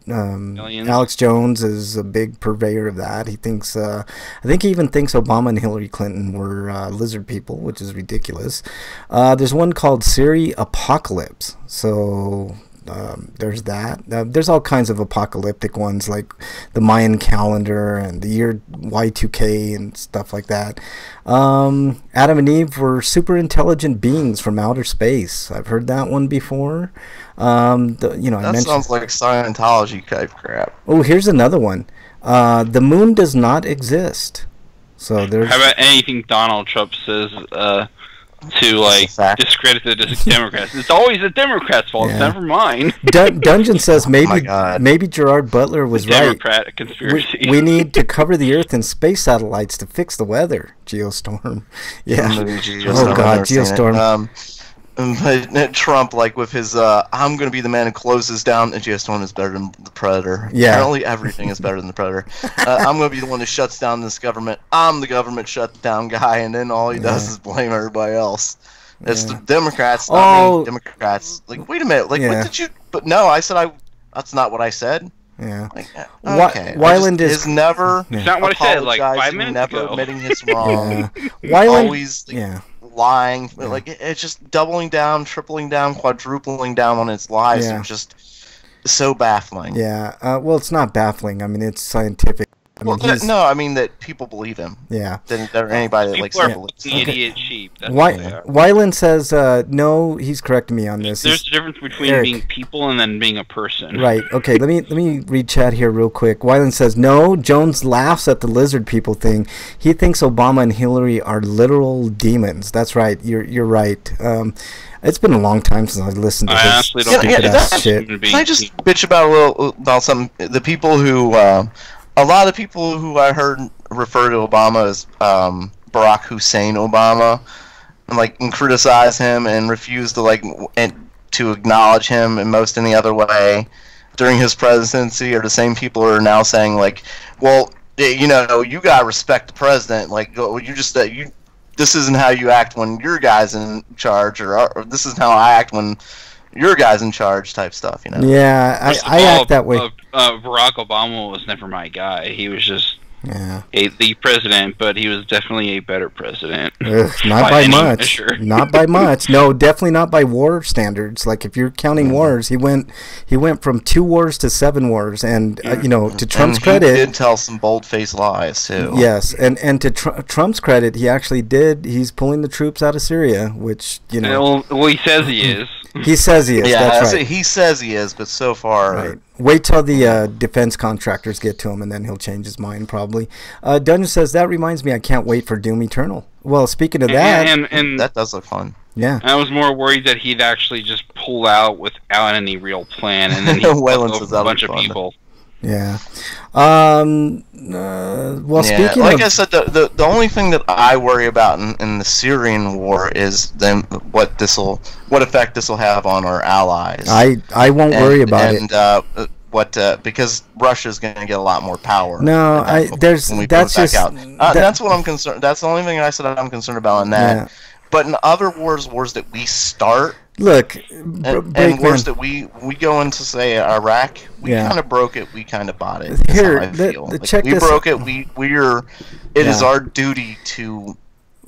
Alex Jones is a big purveyor of that. He thinks, I think he even thinks Obama and Hillary Clinton were lizard people, which is ridiculous. There's one called Siri Apocalypse. So there's that. There's all kinds of apocalyptic ones, like the Mayan calendar and the year Y2K and stuff like that. Adam and Eve were super intelligent beings from outer space. I've heard that one before. That sounds like Scientology type crap. Oh, here's another one. The moon does not exist. So there's. How about anything Donald Trump says? To discredit the Democrats. It's always the Democrats' fault. It's never mine. Dungeon says maybe Gerard Butler was right. Democratic conspiracy. We need to cover the Earth in space satellites to fix the weather. Geostorm. Yeah. Geostorm, God, Geostorm. But Trump, like with his, I'm going to be the man who closes down, and Geostorm is better than the Predator. Yeah. Apparently everything is better than the Predator. I'm going to be the one who shuts down this government. I'm the government shutdown guy, and then all he does is blame everybody else. It's the Democrats, not me, Democrats. Like, wait a minute, like, what did you, but no, I said that's not what I said. Yeah. Like, okay. Weiland is never. It's not what I said, like 5 minutes never ago. admitting his wrong. Weiland, always, lying, like it's just doubling down, tripling down, quadrupling down on its lies. It's just so baffling. Yeah. Well, it's not baffling. I mean, it's scientific. I mean that people believe him. Yeah. Than anybody that likes to believe. Idiot sheep. Weiland says no. He's correcting me on this. There's a difference between being people and then being a person. Right. Okay. Let me read chat here real quick. Weiland says no. Jones laughs at the lizard people thing. He thinks Obama and Hillary are literal demons. That's right. You're right. It's been a long time since I listened to this stupid ass shit. Can I just bitch about something? The people who. A lot of people who I heard refer to Obama as Barack Hussein Obama, and criticize him and refuse to to acknowledge him in most any other way during his presidency, are the same people who are now saying well, you gotta respect the president. This isn't how you act when your guy's in charge, or this isn't how I act when your guy's in charge, type stuff. Yeah, I act that way. Barack Obama was never my guy. He was just the president, but he was definitely a better president. Not by much. Not by much. No, definitely not by war standards. Like, if you're counting wars, he went from 2 wars to 7 wars, and to Trump's credit, he did tell some bold-faced lies too. Yes, and to Trump's credit, he actually did. He's pulling the troops out of Syria, which Well, he says he is. He says he is. Yeah, that's right. He says he is, but so far. Right. Wait till the defense contractors get to him, and then he'll change his mind, probably. Dungeon says, that reminds me, I can't wait for Doom Eternal. Well, speaking of that... And that does look fun. Yeah. I was more worried that he'd actually just pull out without any real plan, and then he'd fuck over a bunch of people. Yeah. Speaking like I said, the only thing that I worry about in the Syrian war is what effect this will have on our allies. I won't worry about it. Because Russia's going to get a lot more power. No, that's what I'm concerned. That's the only thing I said I'm concerned about on that. Yeah. But in other wars that we start. Look, and wars that we go into, say, Iraq, we kind of broke it, we kind of bought it. Here, check this. We broke it. It is our duty to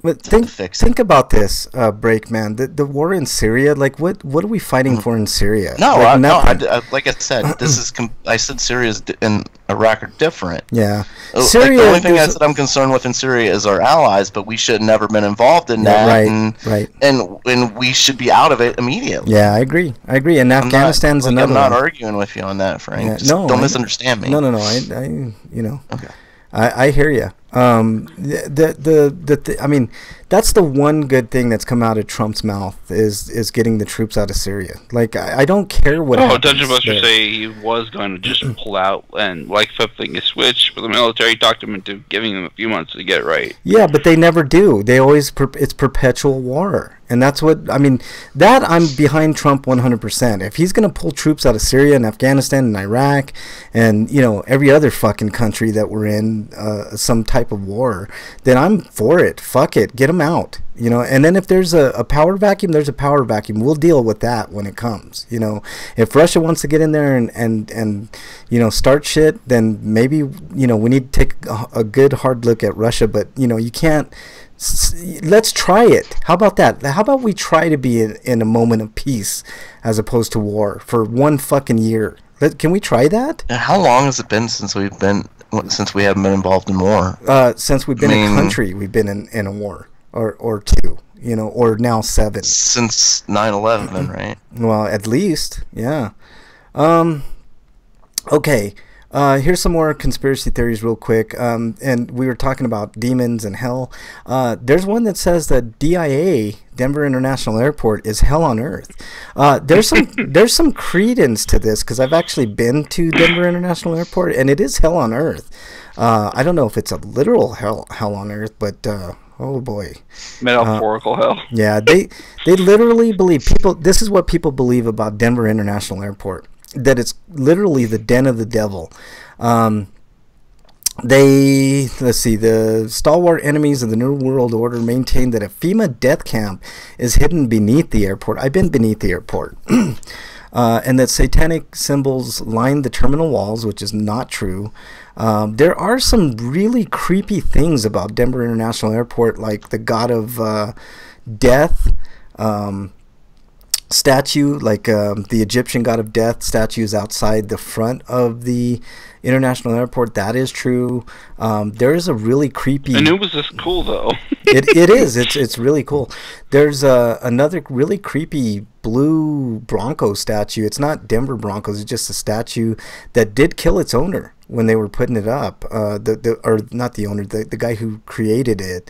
But to fix it. think about this, Breakman. The war in Syria, like what are we fighting for in Syria? No, Like, like I said, this is. I said Syria and Iraq are different. yeah. Like, the only thing I said I'm concerned with in Syria is our allies, but we should have never been involved in that. Right. And we should be out of it immediately. Yeah, I agree. And Afghanistan's another. I'm not one. arguing with you on that, Frank. Yeah, Just no, don't misunderstand me. No. I you know. Okay. I hear you. I mean, that's the one good thing that's come out of Trump's mouth is getting the troops out of Syria. Like, I don't care what. Oh, Dungeon Buster say he was going to just pull out and like flipping a switch, but the military talked him into giving him a few months to get it right. Yeah, but they never do. They always it's perpetual war. And that's what, I mean, that I'm behind Trump 100%. If he's going to pull troops out of Syria and Afghanistan and Iraq and, you know, every other fucking country that we're in some type of war, then I'm for it. Fuck it. Get them out. You know, and then if there's a power vacuum, there's a power vacuum. We'll deal with that when it comes. You know, if Russia wants to get in there and you know, start shit, then maybe, you know, we need to take a good hard look at Russia. But, you know, you can't. Let's try it. How about that? How about we try to be in a moment of peace as opposed to war for one fucking year? Can we try that? How long has it been since we haven't been involved in war? Since we've been a country, we've been in a war or two, you know, or now 7 since 9/11, right? Well, at least, yeah. Okay. Here's some more conspiracy theories real quick. And we were talking about demons and hell. There's one that says that DIA, Denver International Airport, is hell on earth. There's some credence to this because I've actually been to Denver International Airport and it is hell on earth. I don't know if it's a literal hell on earth, but oh boy, metaphorical hell. Yeah, they literally believe people. This is what people believe about Denver International Airport. That it's literally the den of the devil. The stalwart enemies of the New World Order maintain that a FEMA death camp is hidden beneath the airport. I've been beneath the airport. And that satanic symbols line the terminal walls, which is not true. There are some really creepy things about Denver International Airport, like the god of death, statue, like the Egyptian god of death statues outside the front of the international airport. That is true. There is a really creepy. I knew it was this cool though. It is. It's really cool. There's another really creepy blue Bronco statue. It's not Denver Broncos. It's just a statue that did kill its owner when they were putting it up. Or not the owner, the guy who created it.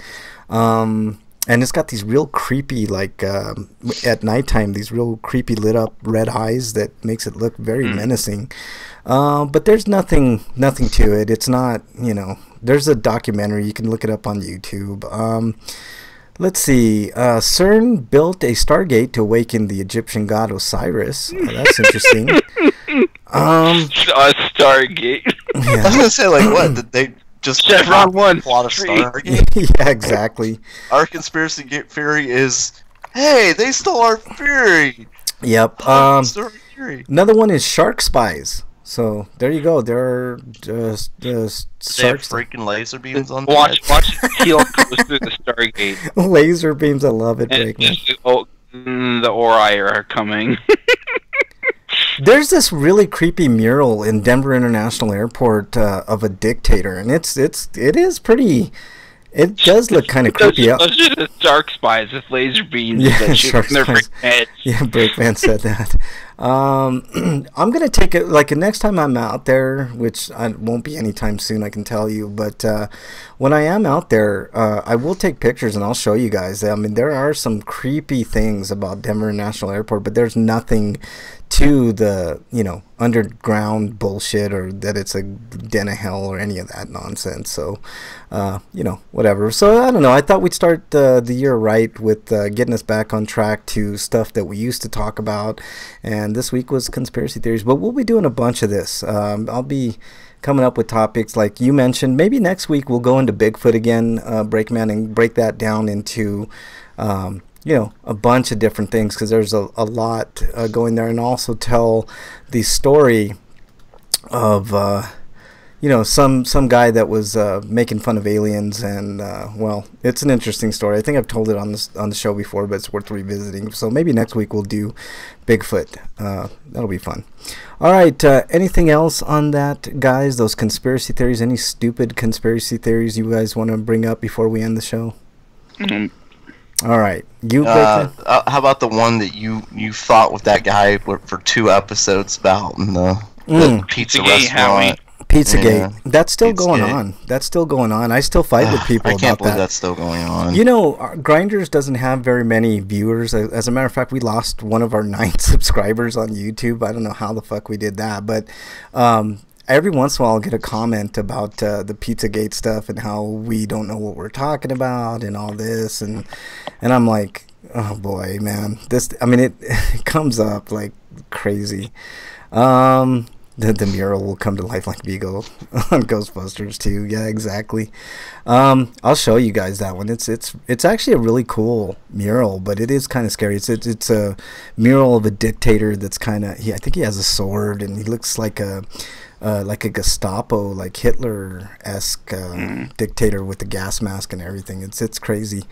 And it's got these real creepy, like at nighttime, these real creepy lit up red eyes that makes it look very menacing. But there's nothing to it. It's not, you know, there's a documentary. You can look it up on YouTube. Let's see. CERN built a Stargate to awaken the Egyptian god Osiris. Oh, that's interesting. Stargate. Yeah. I was going to say, like, what? Did they just Chevron 1 plot of Stargate? Yeah, exactly. Our conspiracy theory is, hey, they stole our theory. Yep. Another one is shark spies. So there you go. There are sharks. They have freaking laser beams on. Watch Keel goes through the Stargate. Laser beams. I love it. And the Ori are coming. There's this really creepy mural in Denver International Airport of a dictator, and it is pretty. It does look kind of creepy. Those are the shark spies with laser beams that shoot from their heads. Yeah, Breakman said that. I'm gonna take it like next time I'm out there, which I won't be anytime soon, I can tell you. But when I am out there, I will take pictures and I'll show you guys. I mean, there are some creepy things about Denver International Airport, but there's nothing to the, you know, underground bullshit or that it's a den of hell or any of that nonsense. So, you know, whatever. So I don't know. I thought we'd start the year right with getting us back on track to stuff that we used to talk about. And this week was conspiracy theories, but we'll be doing a bunch of this. I'll be coming up with topics like you mentioned. Maybe next week we'll go into Bigfoot again, Breakman, and break that down into, you know, a bunch of different things, because there's a lot going there, and also tell the story of, some guy that was making fun of aliens, and well, it's an interesting story. I think I've told it on the show before, but it's worth revisiting. So maybe next week we'll do Bigfoot. That'll be fun. All right, anything else on that, guys? Those conspiracy theories? Any stupid conspiracy theories you guys want to bring up before we end the show? All right, how about the one that you fought with that guy for 2 episodes about in the pizza restaurant? Pizzagate. Yeah. That's still going on. I still fight with people about that. I can't believe that's still going on. Grinders doesn't have very many viewers. As a matter of fact, we lost one of our 9 subscribers on YouTube. I don't know how the fuck we did that, but every once in a while I'll get a comment about the Pizzagate stuff and how we don't know what we're talking about and all this, and I'm like, oh boy, man, it comes up like crazy. The mural will come to life like Vigo on Ghostbusters too. Yeah, exactly. I'll show you guys that one. It's actually a really cool mural, but it is kind of scary. It's a mural of a dictator that's kind of. I think he has a sword and he looks like a Gestapo, like Hitler-esque dictator with the gas mask and everything. It's crazy.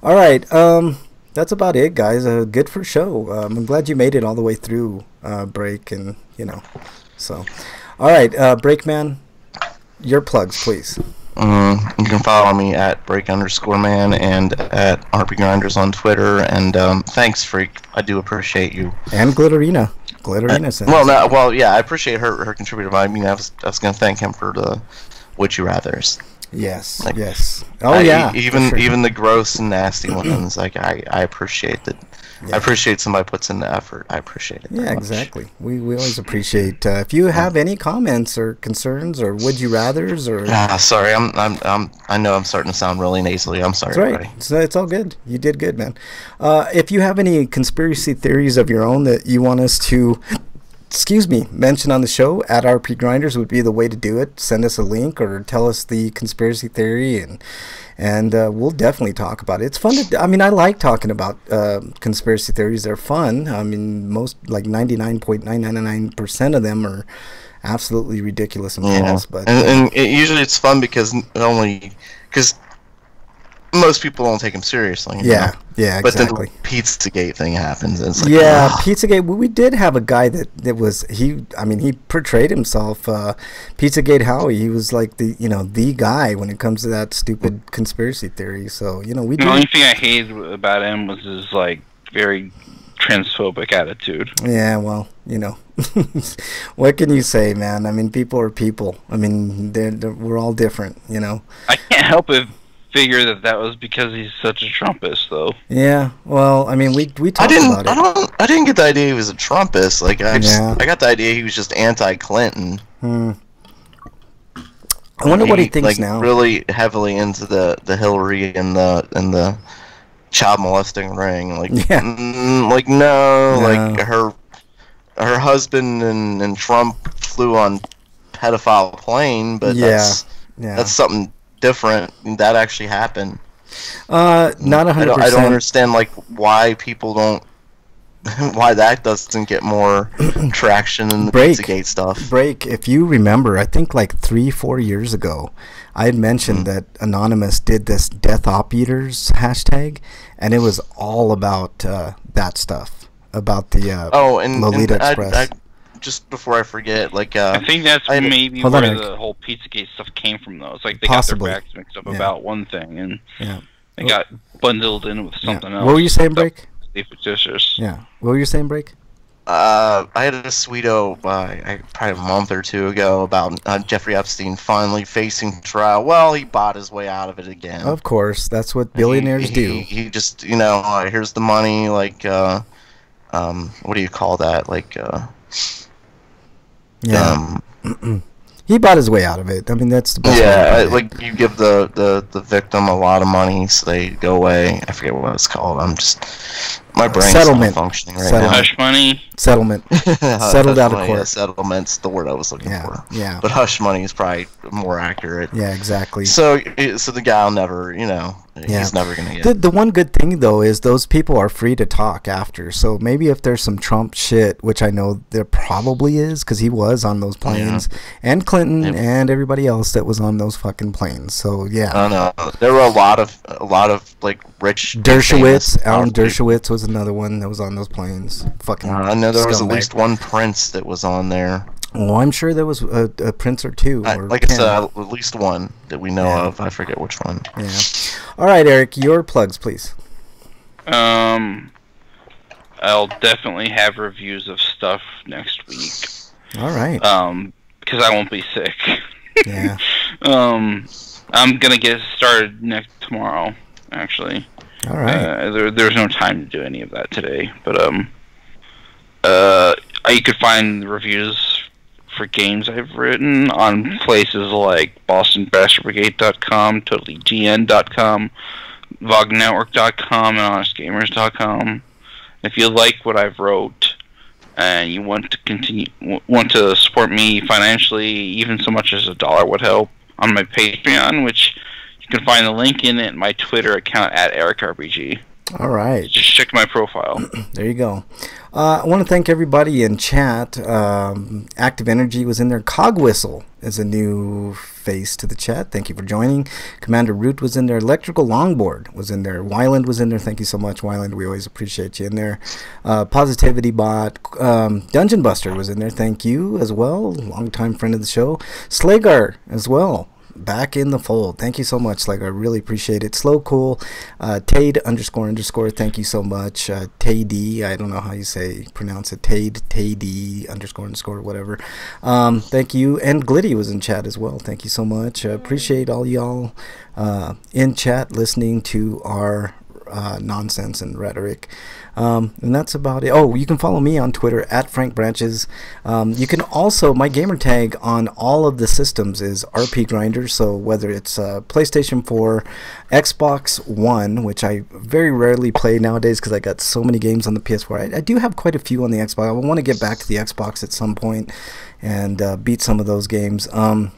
All right. That's about it, guys. Good for show. I'm glad you made it all the way through break, and So, all right, Breakman, your plugs, please. You can follow me at break_man and at RPGrinders on Twitter. And thanks, Freak. I do appreciate you. And Glitterina. Glitterina. I appreciate her contributor. I mean, I was going to thank him for the Would You Rathers. Yes. Yes. Oh yeah. Even the gross and nasty ones. Like I appreciate that. Yeah. I appreciate somebody puts in the effort. I appreciate it. Yeah, exactly. We always appreciate if you have any comments or concerns or would you rather's or. Sorry, I know I'm starting to sound really nasally. I'm sorry. That's right. It's all good. You did good, man. If you have any conspiracy theories of your own that you want us to. Mention on the show at RPGrinders would be the way to do it. Send us a link or tell us the conspiracy theory, and we'll definitely talk about it. It's fun I like talking about conspiracy theories. They're fun. I mean, most, like 99.999% of them are absolutely ridiculous and false. But usually it's fun because most people don't take him seriously. Yeah, exactly. But then the Pizzagate thing happens. And it's like, Pizzagate. We did have a guy that was he portrayed himself. Pizzagate Howie. He was like the guy when it comes to that stupid conspiracy theory. So we. The only thing I hated about him was his like very transphobic attitude. Yeah, well, what can you say, man? I mean, people are people. I mean, we're all different. I can't help it. Figure that was because he's such a Trumpist, though. Yeah, well, I mean, we talked about it. I didn't get the idea he was a Trumpist. Like, I got the idea he was just anti-Clinton. I wonder what he thinks now. Really heavily into the Hillary and the child molesting ring. Like, like her husband and Trump flew on pedophile plane, but that's something different. That actually happened. Not 100%. I don't understand why people don't. Why that doesn't get more traction in the Pizzagate stuff. If you remember, I think 3-4 years ago, I had mentioned that Anonymous did this Death Op Eaters hashtag, and it was all about that stuff about the Lolita Express. Just before I forget, I think that's maybe where the whole Pizzagate stuff came from, though. It's like they got their backs mixed up about one thing, and they got bundled in with something else. What were you saying, Break? Fictitious. Yeah. What were you saying, Break? I had a sweeto probably a month or two ago about Jeffrey Epstein finally facing trial. Well, he bought his way out of it again. Of course, that's what billionaires do. He just, here's the money. What do you call that? He bought his way out of it. I mean, that's the best way. You give the victim a lot of money so they go away. I forget what it's called. My brain's Settlement. not functioning right Settlement. Hush money. Settlement. now. Settled out of Money, court. yeah, settlement's the word I was looking for. Yeah. But hush money is probably more accurate. Yeah, exactly. So the guy will never, he's never gonna get. The one good thing though is those people are free to talk after. So maybe if there's some Trump shit, which I know there probably is, because he was on those planes, and Clinton and everybody else that was on those fucking planes. So yeah. I don't know. There were a lot of like rich. Dershowitz, Alan people. Dershowitz was another one that was on those planes. Fucking. I know there was at scumbag. least one prince that was on there. Well, I'm sure there was a prince or two. Or Like I 10. said, at least one that we know of. I forget which one. Yeah. All right, Eric, your plugs, please. I'll definitely have reviews of stuff next week. All right. Because I won't be sick. Yeah. I'm gonna get started tomorrow. Actually. All right. There's no time to do any of that today, but you could find reviews for games I've written on places like BostonBastardBrigade.com, TotallyGN.com, VogNetwork.com, and HonestGamers.com. If you like what I've wrote and you want to support me financially, even so much as $1 would help, on my Patreon, which you can find the link in it, my Twitter account at EricRPG. All right. Just check my profile. There you go. I want to thank everybody in chat. Active Energy was in there. Cogwhistle is a new face to the chat. Thank you for joining. Commander Root was in there. Electrical Longboard was in there. Wyland was in there. Thank you so much, Wyland. We always appreciate you in there. Positivity Bot. Dungeon Buster was in there. Thank you as well. Longtime friend of the show. Slagar as well. Back in the fold. Thank you so much. Like, I really appreciate it. Slow Cool, Tade __. Thank you so much. Tade, I don't know how you pronounce it. Tade __, whatever. Thank you. And Glitty was in chat as well. Thank you so much. Appreciate all y'all in chat listening to our nonsense and rhetoric. And that's about it. Oh, you can follow me on Twitter at Frank Branches. You can also, my gamer tag on all of the systems is RPGrinders. So whether it's PlayStation 4, Xbox One, which I very rarely play nowadays because I got so many games on the PS4. I do have quite a few on the Xbox. I want to get back to the Xbox at some point and beat some of those games. And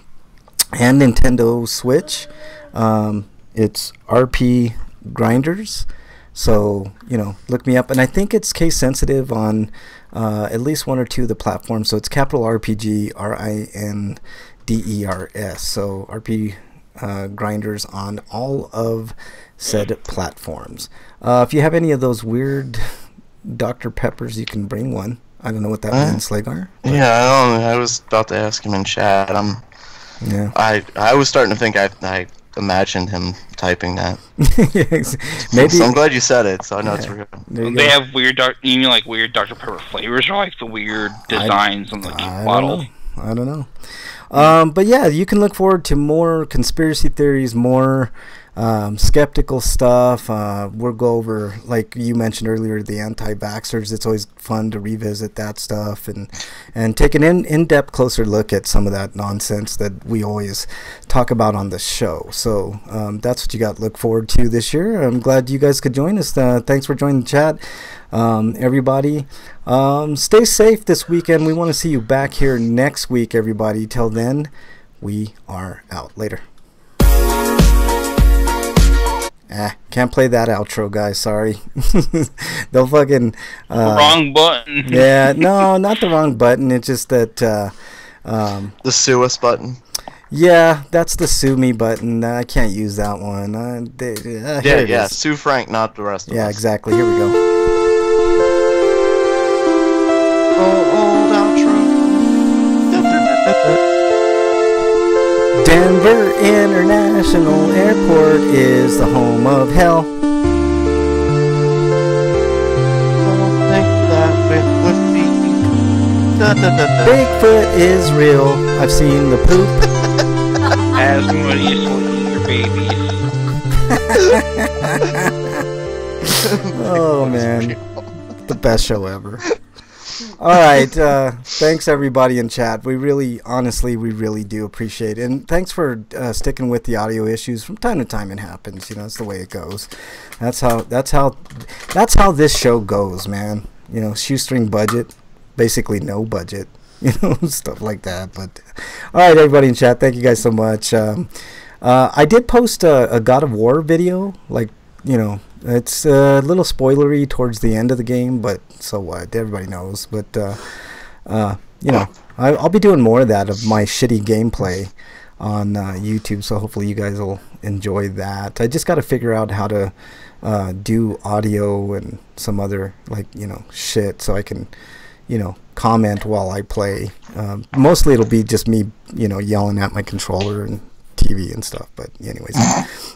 Nintendo Switch. It's RPGrinders. So, look me up. And I think it's case sensitive on at least one or two of the platforms. So it's capital RPG, RINDERS. So RP Grinders on all of said platforms. If you have any of those weird Dr. Peppers, you can bring one. I don't know what that means, Slagar. Yeah, I don't know. I was about to ask him in chat. Yeah. I was starting to think I imagined him typing that. Maybe. So I'm glad you said it, so I know it's real. They have weird you mean like weird Dr. Pepper flavors, or like the weird designs on the bottle? I don't know. But yeah, you can look forward to more conspiracy theories, more skeptical stuff. We'll go over, like you mentioned earlier, the anti-vaxxers. It's always fun to revisit that stuff and take an in-depth, closer look at some of that nonsense that we always talk about on the show. So that's what you got to look forward to this year. I'm glad you guys could join us. Thanks for joining the chat, everybody. Stay safe this weekend. We want to see you back here next week, everybody. Till then, we are out. Later. Can't play that outro, guys. Sorry. They'll fucking... wrong button. Yeah, no, not the wrong button. It's just that... the sue us button. Yeah, that's the sue me button. I can't use that one. Yeah. Sue Frank, not the rest of us. Yeah, exactly. Here we go. Old outro. Denver International Airport is the home of hell. Think that with me. Bigfoot is real. I've seen the poop. As money will eat your babies. Oh man, the best show ever. All right. Thanks everybody in chat. We really, honestly, we really do appreciate it. And thanks for sticking with the audio issues. From time to time, it happens. You know, it's the way it goes. That's how this show goes, man. You know, shoestring budget, basically no budget. You know, stuff like that. But all right, everybody in chat, thank you guys so much. I did post a God of War video, like, you know, it's a little spoilery towards the end of the game, but so what? Everybody knows. But you know, I'll be doing more of that, of my shitty gameplay on YouTube. So hopefully you guys will enjoy that. I just got to figure out how to do audio and some other, like, you know, shit, so I can, you know, comment while I play. Mostly it'll be just me, you know, yelling at my controller and TV and stuff. But anyways,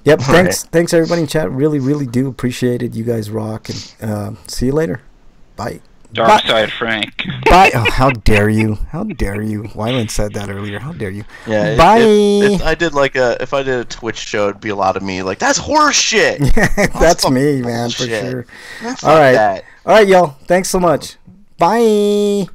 yep. Thanks everybody in chat. Really do appreciate it. You guys rock, and see you later. Bye. Dark side, Frank. Bye. Oh, how dare you? How dare you? Wyland said that earlier. How dare you? Yeah. Bye. If I did if I did a Twitch show, it'd be a lot of me like, that's horse shit. That's me, man, for sure. Fuck All right. that. All right, y'all. Thanks so much. Bye.